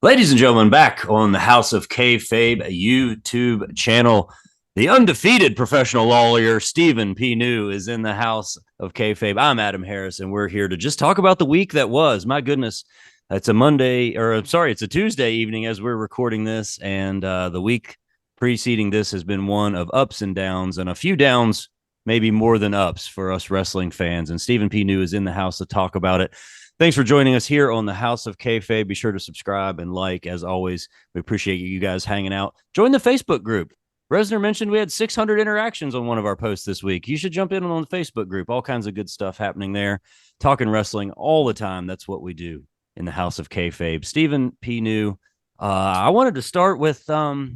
Ladies and gentlemen, back on the House of Kayfabe YouTube channel, the undefeated professional lawyer Stephen P. New is in the House of Kayfabe. I'm Adam Harris, and we're here to just talk about the week that was. My goodness, it's a Monday, or I'm sorry, it's a Tuesday evening as we're recording this, and the week preceding this has been one of ups and downs, and a few downs, maybe more than ups for us wrestling fans. And Stephen P. New is in the house to talk about it. Thanks for joining us here on the House of Kayfabe. Be sure to subscribe and like. As always, we appreciate you guys hanging out. Join the Facebook group. Resner mentioned we had 600 interactions on one of our posts this week. You should jump in on the Facebook group. All kinds of good stuff happening there. Talking wrestling all the time. That's what we do in the House of Kayfabe. Stephen P. New. I wanted to start with, I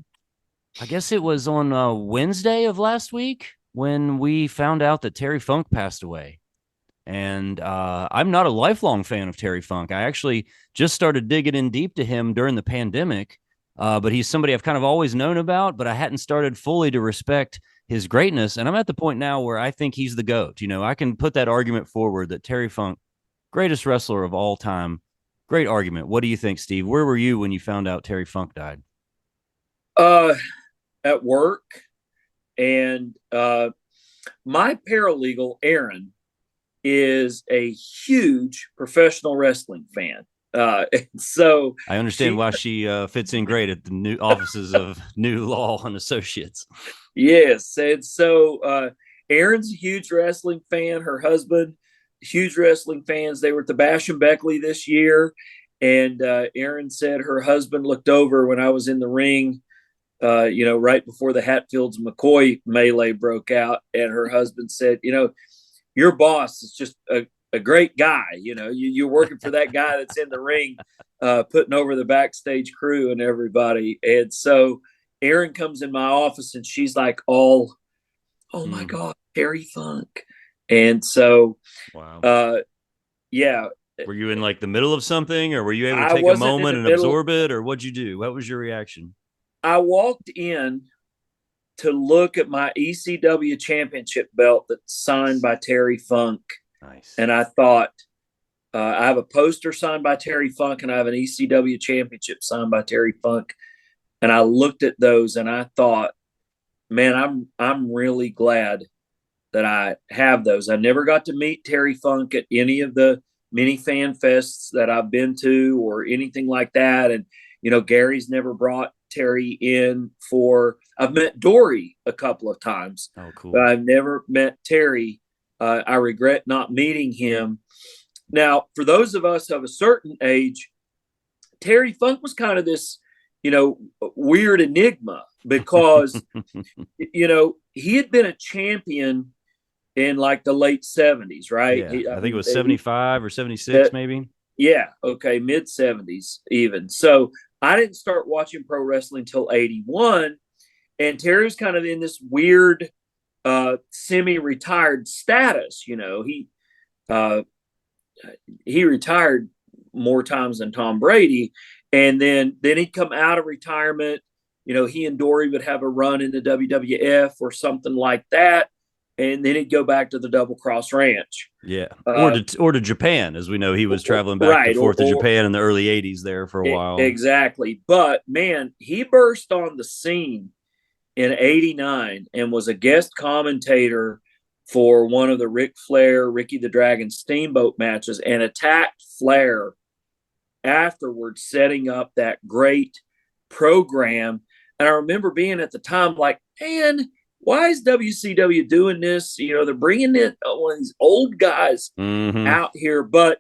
guess it was on Wednesday of last week when we found out that Terry Funk passed away. And I'm not a lifelong fan of Terry Funk. I actually just started digging in deep to him during the pandemic, but he's somebody I've kind of always known about, but I hadn't started fully to respect his greatness. And I'm at the point now where I think he's the GOAT. You know, I can put that argument forward that Terry Funk, greatest wrestler of all time. Great argument. What do you think, Steve? Where were you when you found out Terry Funk died? Uh, at work, and my paralegal Aaron is a huge professional wrestling fan. So I understand she, why she fits in great at the new offices of New Law and Associates. yes, and so Aaron's a huge wrestling fan. Her husband, huge wrestling fans. They were at the Bash and Beckley this year, and Aaron said her husband looked over when I was in the ring. Right before the Hatfields McCoy melee broke out, and her husband said, your boss is just a great guy. You're working for that guy that's in the ring, putting over the backstage crew and everybody. And so Erin comes in my office and she's like, oh my God, Terry Funk. And so, Wow. Yeah. Were you in like the middle of something, or were you able to I take a wasn't in moment the and middle. absorb it, or what'd you do? What was your reaction? I walked in to look at my ECW championship belt that's signed by Terry Funk. Nice. And I thought, I have a poster signed by Terry Funk and I have an ECW championship signed by Terry Funk. And I looked at those and I thought, man, I'm really glad that I have those. I never got to meet Terry Funk at any of the mini fan fests that I've been to or anything like that. And, Gary's never brought Terry in for, I've met Dory a couple of times. Oh, cool. But I've never met Terry. I regret not meeting him. Now, for those of us of a certain age, Terry Funk was kind of this, weird enigma because, he had been a champion in like the late 70s, right? Yeah, I think it was 75 or 76, maybe. Yeah, okay, mid 70s even. So I didn't start watching pro wrestling until 81. And Terry was kind of in this weird semi-retired status. He retired more times than Tom Brady. And then he'd come out of retirement. He and Dory would have a run in the WWF or something like that. And then he'd go back to the Double Cross Ranch. Yeah, or to Japan, as we know, he was traveling back right, and forth to Japan in the early '80s there for a while. Exactly, but man, he burst on the scene in '89 and was a guest commentator for one of the Ric Flair, Ricky the Dragon Steamboat matches, and attacked Flair afterwards, setting up that great program. And I remember being at the time like, man, why is WCW doing this? They're bringing in one of these old guys out here. But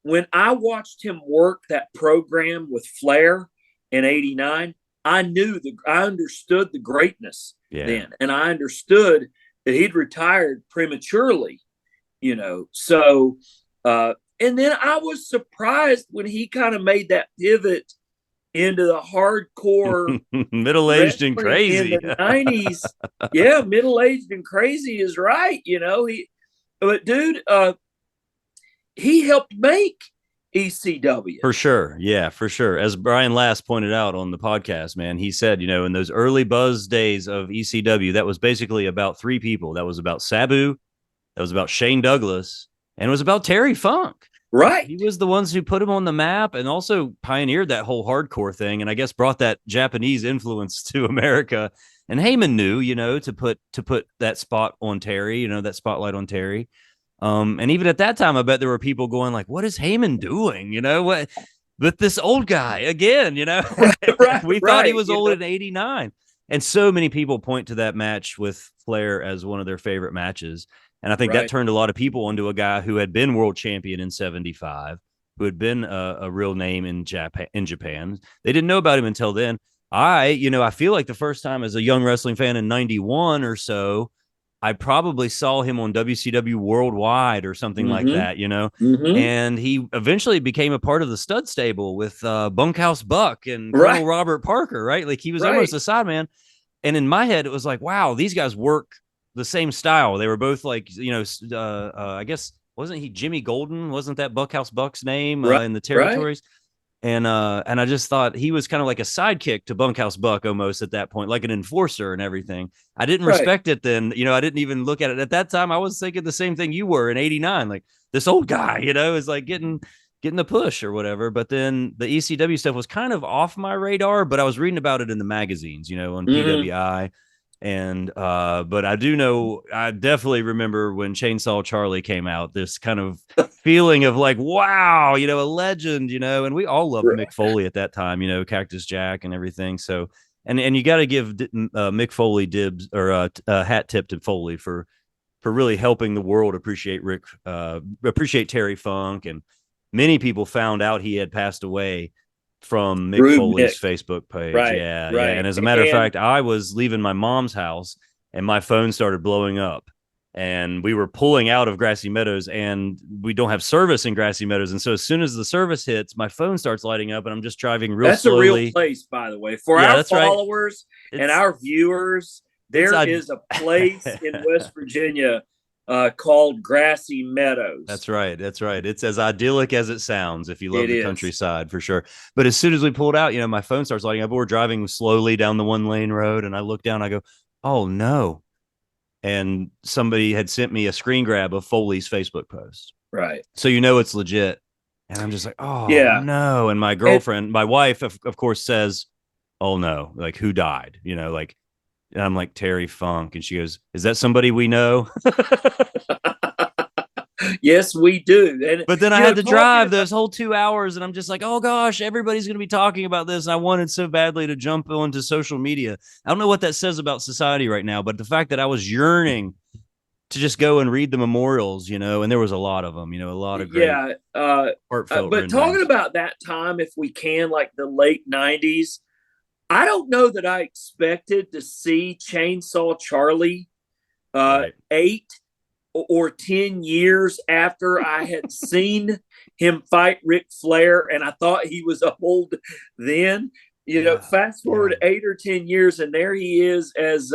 when I watched him work that program with Flair in '89, I understood the greatness then. And I understood that he'd retired prematurely, So, and then I was surprised when he kind of made that pivot into the hardcore middle-aged and crazy in the '90s. Yeah, middle-aged and crazy is right. But dude, he helped make ECW for sure. Yeah, for sure. As Brian Last pointed out on the podcast, man, he said, in those early buzz days of ECW, that was basically about three people. That was about Sabu, that was about Shane Douglas, and it was about Terry Funk. Right. He was the ones who put him on the map and also pioneered that whole hardcore thing, and I guess brought that Japanese influence to America. And Heyman knew, to put that spot on Terry, that spotlight on Terry. And even at that time, I bet there were people going like, "What is Heyman doing?" What? But this old guy again, Right. we thought he Right. was old in '89, and so many people point to that match with Flair as one of their favorite matches. And I think that Right. turned a lot of people into a guy who had been world champion in '75, who had been a real name in Japan. They didn't know about him until then. I feel like the first time as a young wrestling fan in '91 or so, I probably saw him on WCW Worldwide or something like Mm-hmm. that. Mm-hmm. And he eventually became a part of the stud stable with Bunkhouse Buck and Right. Colonel Robert Parker, right? Like he was almost Right. a sideman. And in my head, it was like, wow, these guys work the same style. They were both like, I guess, wasn't he Jimmy Golden? Wasn't that Bunkhouse Buck's name Right. in the Right. territories? And I just thought he was kind of like a sidekick to Bunkhouse Buck almost at that point, like an enforcer and everything. I didn't Right. respect it then. I didn't even look at it at that time. I was thinking the same thing you were in '89. Like this old guy, is like getting the push or whatever. But then the ECW stuff was kind of off my radar, but I was reading about it in the magazines, on Mm-hmm. PWI. And but I do know, I definitely remember when Chainsaw Charlie came out, this kind of feeling of like, wow, a legend, and we all loved Mick Foley at that time, Cactus Jack and everything. So, and you got to give Mick Foley dibs or hat tip to Foley for really helping the world appreciate Terry Funk. And many people found out he had passed away from Mick Rude Nick. Foley's Facebook page. Right. Yeah, yeah. Right. And as a matter of fact, I was leaving my mom's house and my phone started blowing up. And we were pulling out of Grassy Meadows, and we don't have service in Grassy Meadows. And so as soon as the service hits, my phone starts lighting up, and I'm just driving real That's a real slowly. place, by the way, for Yeah, our that's right. followers and our viewers. There is a place in West Virginia called Grassy Meadows. That's right. That's right. It's as idyllic as it sounds if you love It the is. countryside, for sure. But as soon as we pulled out, my phone starts lighting up. We're driving slowly down the one lane road, and I look down, I go, oh no. And somebody had sent me a screen grab of Foley's Facebook post. Right. So it's legit. And I'm just like, oh Yeah. no. And my girlfriend, my wife, of course, says, oh no, like who died? Like, and I'm like, Terry Funk. And she goes, is that somebody we know? Yes, we do. But then I had to drive those whole 2 hours, and I'm just like, oh gosh, everybody's going to be talking about this. And I wanted so badly to jump onto social media. I don't know what that says about society right now, but the fact that I was yearning to just go and read the memorials, and there was a lot of them, a lot of great, heartfelt. But talking about that time, if we can, like the late '90s, I don't know that I expected to see Chainsaw Charlie Right. 8 or 10 years after I had seen him fight Ric Flair, and I thought he was old then. Fast forward 8 or 10 years, and there he is, as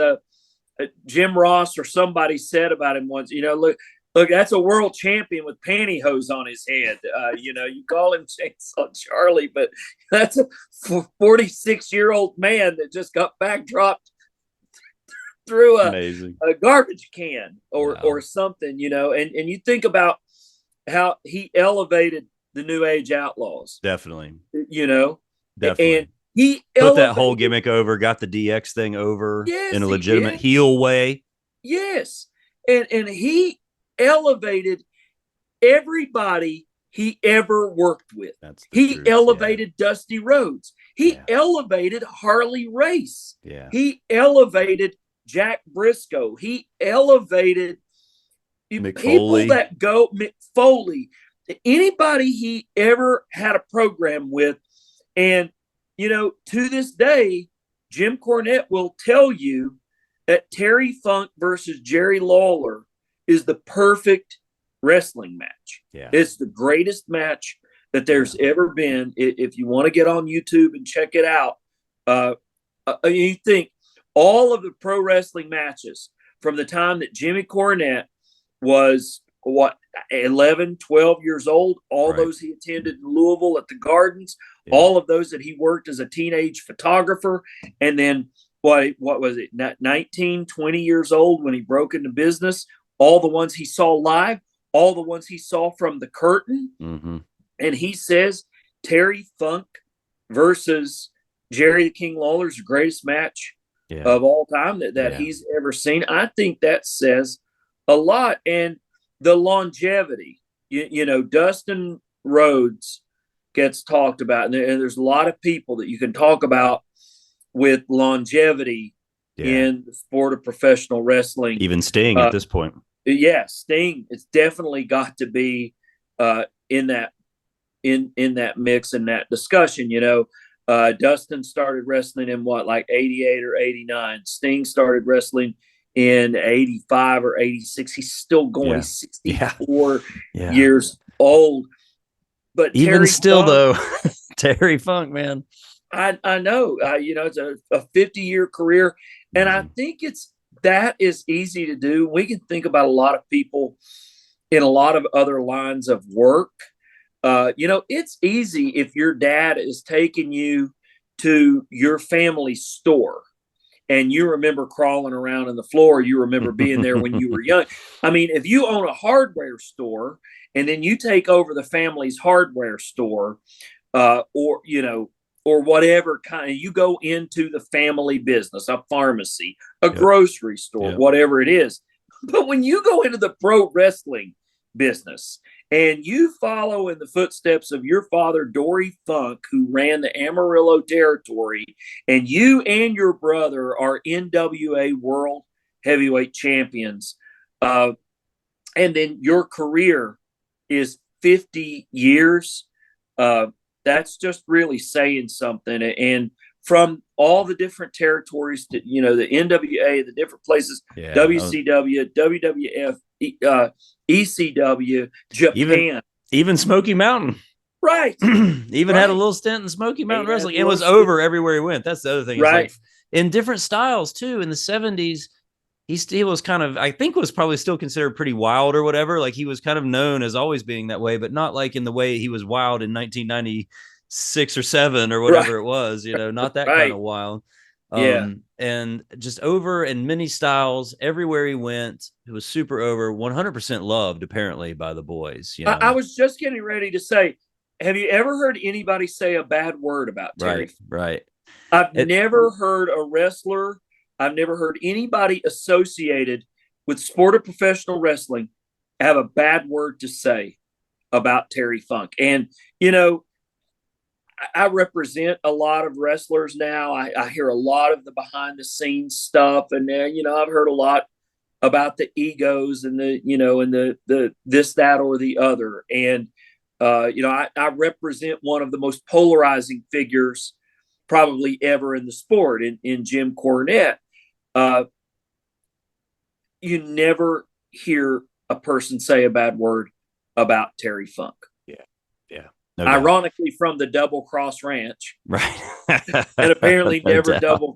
Jim Ross or somebody said about him once. Look, that's a world champion with pantyhose on his head. You call him Chainsaw Charlie, but that's a 46-year-old man that just got backdropped through a garbage can or something, and you think about how he elevated the New Age Outlaws. Definitely. Definitely. And he put that whole gimmick over, got the DX thing over in a legitimate heel way. Yes. And he elevated everybody he ever worked with. He elevated Dusty Rhodes. He elevated Harley Race. Yeah. He elevated Jack Briscoe. He elevated Mick people Foley. that go Mick Foley. Anybody he ever had a program with. And, to this day, Jim Cornette will tell you that Terry Funk versus Jerry Lawler is the perfect wrestling match. Yeah. It's the greatest match that there's ever been. If you want to get on YouTube and check it out, you think all of the pro wrestling matches from the time that Jimmy Cornette was 11, 12 years old, all those he attended in Louisville at the Gardens, all of those that he worked as a teenage photographer, and then what was it, 19, 20 years old when he broke into business, all the ones he saw live, all the ones he saw from the curtain. Mm-hmm. And he says Terry Funk versus Jerry the King Lawler's the greatest match of all time that he's ever seen. I think that says a lot. And the longevity, you know, Dustin Rhodes gets talked about, and there's a lot of people that you can talk about with longevity in the sport of professional wrestling. Even Sting at this point. Yeah, Sting. It's definitely got to be in that mix and that discussion. You know, Dustin started wrestling in like 88 or 89. Sting started wrestling in 85 or 86. He's still going. He's 64 years old. But even Terry still, Funk, though, Terry Funk, man. I know. You know, it's a 50-year career, and I think that is easy to do. We can think about a lot of people in a lot of other lines of work. You know, it's easy if your dad is taking you to your family store and you remember crawling around on the floor, you remember being there when you were young. I mean, if you own a hardware store and then you take over the family's hardware store, or, you know, or whatever kind of, you go into the family business, a pharmacy, a grocery store, whatever it is. But when you go into the pro wrestling business and you follow in the footsteps of your father, Dory Funk, who ran the Amarillo territory, and you and your brother are NWA World Heavyweight Champions, and then your career is 50 years, that's just really saying something. And from all the different territories, to, you know, the NWA, the different places, WCW, WWF, ECW, Japan, even Smoky Mountain, right? Even had a little stint in Smoky Mountain Wrestling. It was over everywhere he went. That's the other thing. Right. It's like, in different styles too. In the 70s, he was kind of, I think, was probably still considered pretty wild or whatever. Like, he was kind of known as always being that way, but not like in the way he was wild in 1996 or 7 or whatever it was, you know, not that kind of wild. And just over in many styles everywhere he went. It was super over, 100% loved apparently by the boys. You know? I was just getting ready to say, have you ever heard anybody say a bad word about Terry? Right. I've never heard a wrestler, I've never heard anybody associated with sport of professional wrestling have a bad word to say about Terry Funk. And, you know, I represent a lot of wrestlers now. I hear a lot of the behind the scenes stuff, and you know, I've heard a lot about the egos and the, you know, and the this, that, or the other. And you know, I represent one of the most polarizing figures probably ever in the sport, in Jim Cornette. You never hear a person say a bad word about Terry Funk. Yeah. No Ironically, from the Double Cross Ranch, right? And apparently never double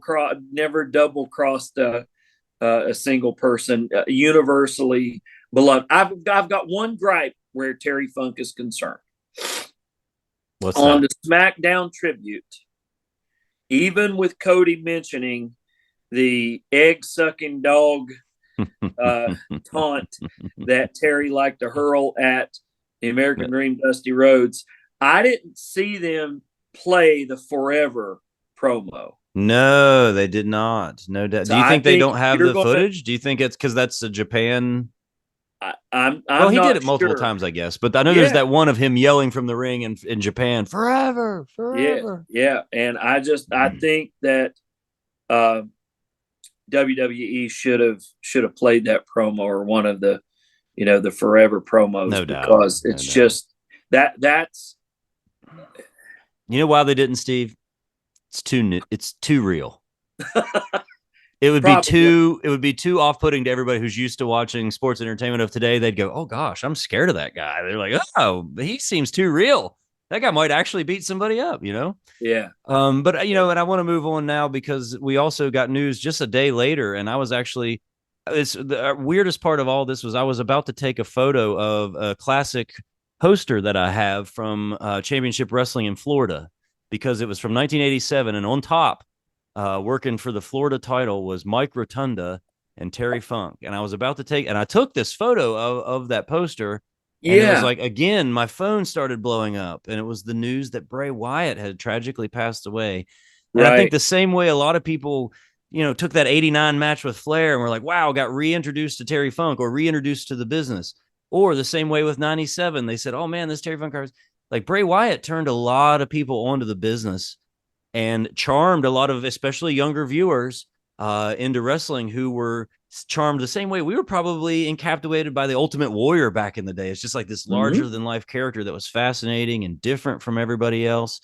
crossed a single person. Universally beloved. I've got one gripe where Terry Funk is concerned. What's on that? the SmackDown tribute? Even with Cody mentioning the egg-sucking dog taunt that Terry liked to hurl at the American Dream Dusty Rhodes, I didn't see them play the Forever promo. No, they did not. No doubt. So Do you think they don't have the footage? Do you think it's because that's a Japan? Well, he did it multiple times, I guess. But I know there's that one of him yelling from the ring in Japan, forever. Yeah. And I think that WWE should have played that promo, or one of the, you know, the Forever promos. No doubt. Because it's just that's. You know why they didn't, Steve? It's too real. It would be too off-putting to everybody who's used to watching sports entertainment of today. They'd go, "Oh gosh, I'm scared of that guy." They're like, "Oh, he seems too real. That guy might actually beat somebody up," you know? Yeah. But you know, and I want to move on now because we also got news just a day later, and I was actually, it's the weirdest part of all this was I was about to take a photo of a classic poster that I have from Championship Wrestling in Florida, because it was from 1987, and on top, working for the Florida title was Mike Rotunda, and Terry Funk. And I was about to and I took this photo of that poster. And it was Yeah. like, again, my phone started blowing up, and it was the news that Bray Wyatt had tragically passed away. And I think Right. the same way a lot of people, took that 89 match with Flair and were like, wow, got reintroduced to Terry Funk or reintroduced to the business. Or the same way with 97, they said, oh man, this Terry Funk card, like Bray Wyatt turned a lot of people onto the business and charmed a lot of, especially younger viewers, into wrestling who were charmed the same way we were probably captivated by the Ultimate Warrior back in the day. It's just like this larger than life character that was fascinating and different from everybody else.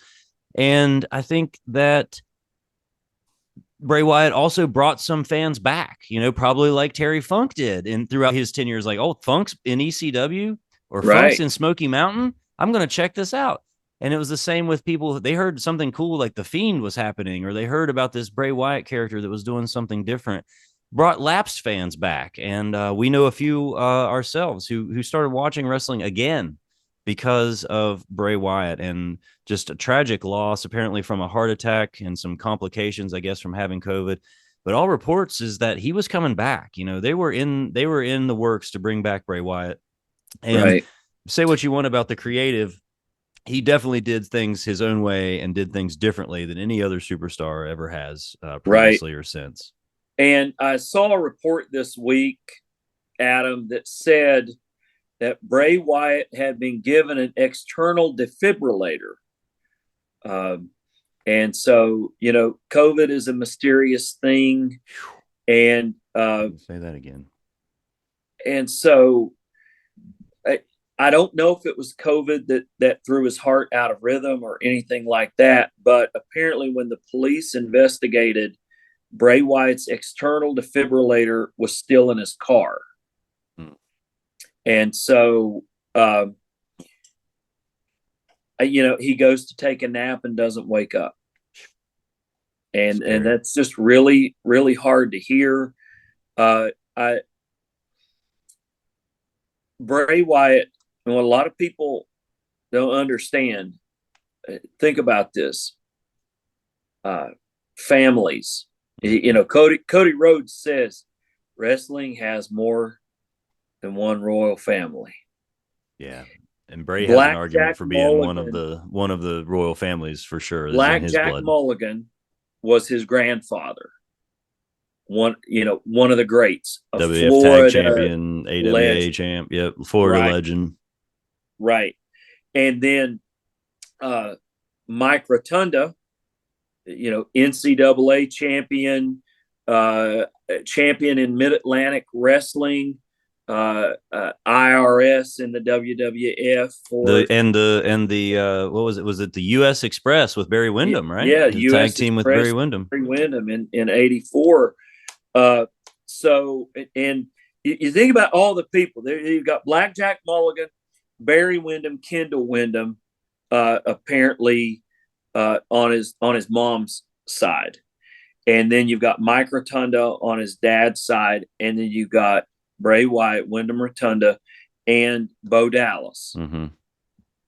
And I think that Bray Wyatt also brought some fans back, probably like Terry Funk did throughout his 10 years. Like, oh, Funk's in ECW or Funk's Right. in Smoky Mountain. I'm going to check this out. And it was the same with people. They heard something cool like The Fiend was happening, or they heard about this Bray Wyatt character that was doing something different, brought lapsed fans back. And we know a few ourselves who started watching wrestling again because of Bray Wyatt, and just a tragic loss, apparently from a heart attack and some complications, I guess, from having COVID. But all reports is that he was coming back. They were in the works to bring back Bray Wyatt. And Right. say what you want about the creative, he definitely did things his own way and did things differently than any other superstar ever has previously or since. And I saw a report this week, Adam, that said that Bray Wyatt had been given an external defibrillator. And so, COVID is a mysterious thing. And say that again. And so I don't know if it was COVID that threw his heart out of rhythm or anything like that. But apparently when the police investigated, Bray Wyatt's external defibrillator was still in his car. And so, he goes to take a nap and doesn't wake up. And that's just really, really hard to hear. Bray Wyatt, and what a lot of people don't understand, think about this. Families. Cody Rhodes says wrestling has more than one royal family. Yeah. And Bray has an argument for being one of the royal families for sure. Black Jack Mulligan was his grandfather. One of the greats, a WWF Florida Tag Champion, AWA legend. Champ, yep, Florida legend. Right. And then Mike Rotunda, NCAA champion, champion in Mid-Atlantic Wrestling, IRS in the WWF what was it? Was it the US Express with Barry Windham, right? Yeah, his US tag team Express with Barry Windham. Barry Windham in '84. So, and you think about all the people there. You've got Black Jack Mulligan, Barry Windham, Kendall Windham, apparently on his mom's side, and then you've got Mike Rotunda on his dad's side, and then you've got Bray Wyatt, Wyndham Rotunda, and Bo Dallas. Mm-hmm.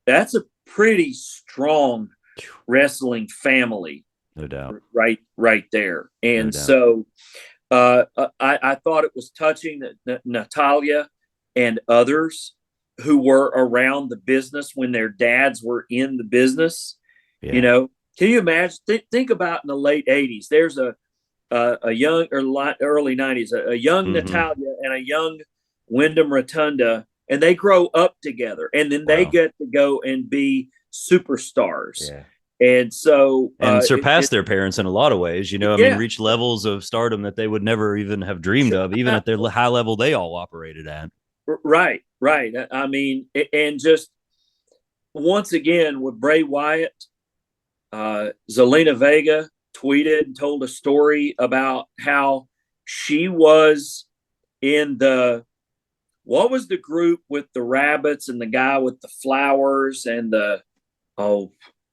That's a pretty strong wrestling family, no doubt. Right there. And so I thought it was touching that Natalia and others who were around the business when their dads were in the business. Yeah. Can you imagine? Think about in the late '80s. There's a young or early '90s, a young Natalia and a young Wyndham Rotunda, and they grow up together, and then they get to go and be superstars. Yeah. And so surpass their parents in a lot of ways, reach levels of stardom that they would never even have dreamed of, even at their high level they all operated at. Right. I mean, and just once again with Bray Wyatt, Zelina Vega tweeted and told a story about how she was in what was the group with the rabbits and the guy with the flowers and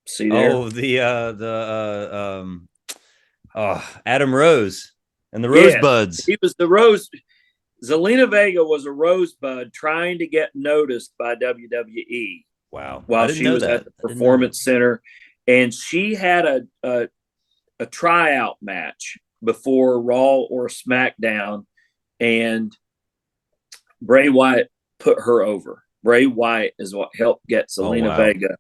see there? Adam Rose and the Rosebuds. He was the Rose. Zelina Vega was a Rosebud trying to get noticed by WWE. Wow. While she was at the Performance Center. And she had a tryout match before Raw or SmackDown and Bray Wyatt put her over. Bray Wyatt is what helped get Zelina Vega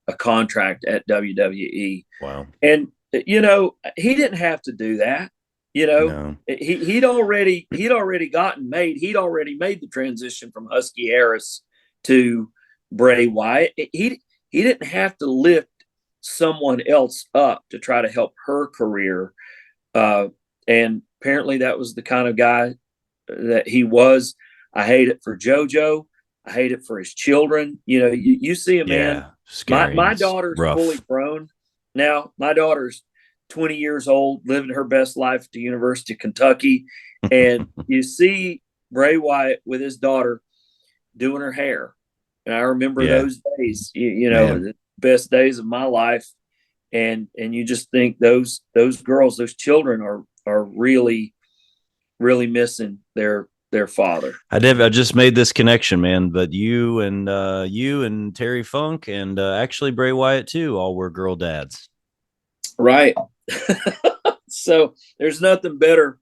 a contract at WWE. Wow. And he didn't have to do that. No. He'd already gotten made. He'd already made the transition from Husky Harris to Bray Wyatt. He didn't have to lift someone else up to try to help her career. And apparently that was the kind of guy that he was. I hate it for JoJo. I hate it for his children. You see a man. My daughter's fully grown now. My daughter's 20 years old, living her best life at the University of Kentucky. And you see Bray Wyatt with his daughter doing her hair. And I remember those days, the best days of my life. And you just think those girls, those children are really, really missing their father. I just made this connection, man. But you and Terry Funk and actually Bray Wyatt too, all were girl dads. Right. So there's nothing better.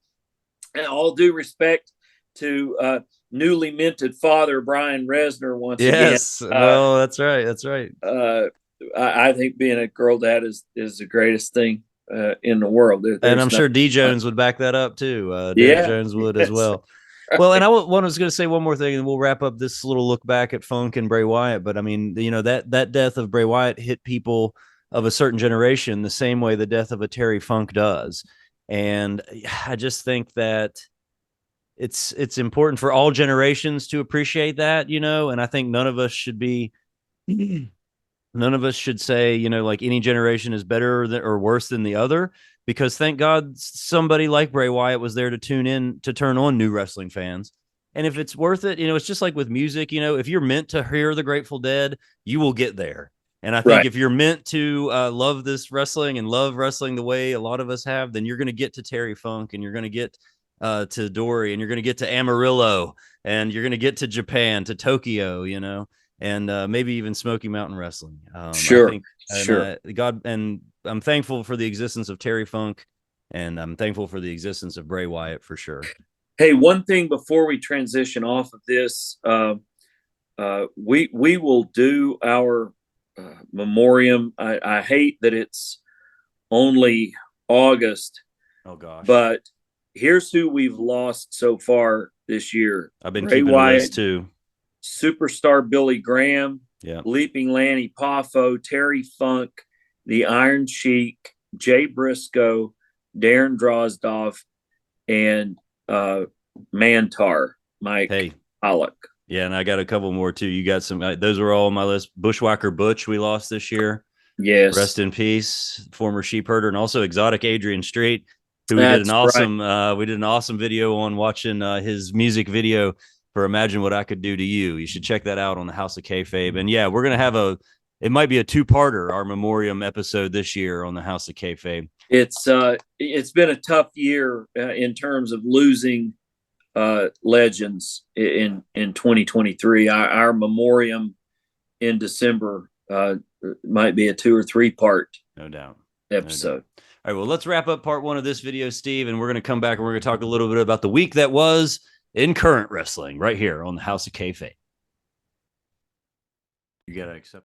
And all due respect to newly minted father Brian Resner once again. Yes. Well, that's right. That's right. I think being a girl dad is the greatest thing in the world. And I'm sure D Jones would back that up too. Derek Jones would as well. Well, and I was going to say one more thing, and we'll wrap up this little look back at Funk and Bray Wyatt. But I mean, that death of Bray Wyatt hit people of a certain generation the same way the death of a Terry Funk does. And I just think that it's important for all generations to appreciate that, and I think none of us should say, like any generation is better or worse than the other, because thank God somebody like Bray Wyatt was there to turn on new wrestling fans. And if it's worth it, it's just like with music, if you're meant to hear the Grateful Dead, you will get there. And I think if you're meant to love this wrestling and love wrestling the way a lot of us have, then you're going to get to Terry Funk, and you're going to get to Dory, and you're going to get to Amarillo, and you're going to get to Japan, to Tokyo, and maybe even Smoky Mountain Wrestling. Sure. God, and I'm thankful for the existence of Terry Funk, and I'm thankful for the existence of Bray Wyatt for sure. Hey, one thing before we transition off of this, we will do our memoriam. I hate that it's only August. Oh gosh! But here's who we've lost so far this year. I've been keeping a list too. Superstar Billy Graham, yeah, Leaping Lanny Poffo, Terry Funk, the Iron Sheik, Jay Briscoe, Darren Drozdoff, and Mantar, Mike Pollock. Yeah, and I got a couple more too. You got some; those were all on my list. Bushwhacker Butch, we lost this year. Yes, rest in peace, former sheep herder, and also Exotic Adrian Street, who we did an awesome video on, watching his music video for "Imagine What I Could Do to You." You should check that out on the House of Kayfabe. And yeah, we're gonna have it might be a two-parter, our memoriam episode this year on the House of Kayfabe. It's been a tough year in terms of losing legends in 2023. Our memoriam in December might be a 2 or 3 part no doubt episode. No doubt. All right, well, let's wrap up part 1 of this video, Steve, and we're going to come back and we're going to talk a little bit about the week that was in current wrestling right here on the House of Kayfabe. You got to accept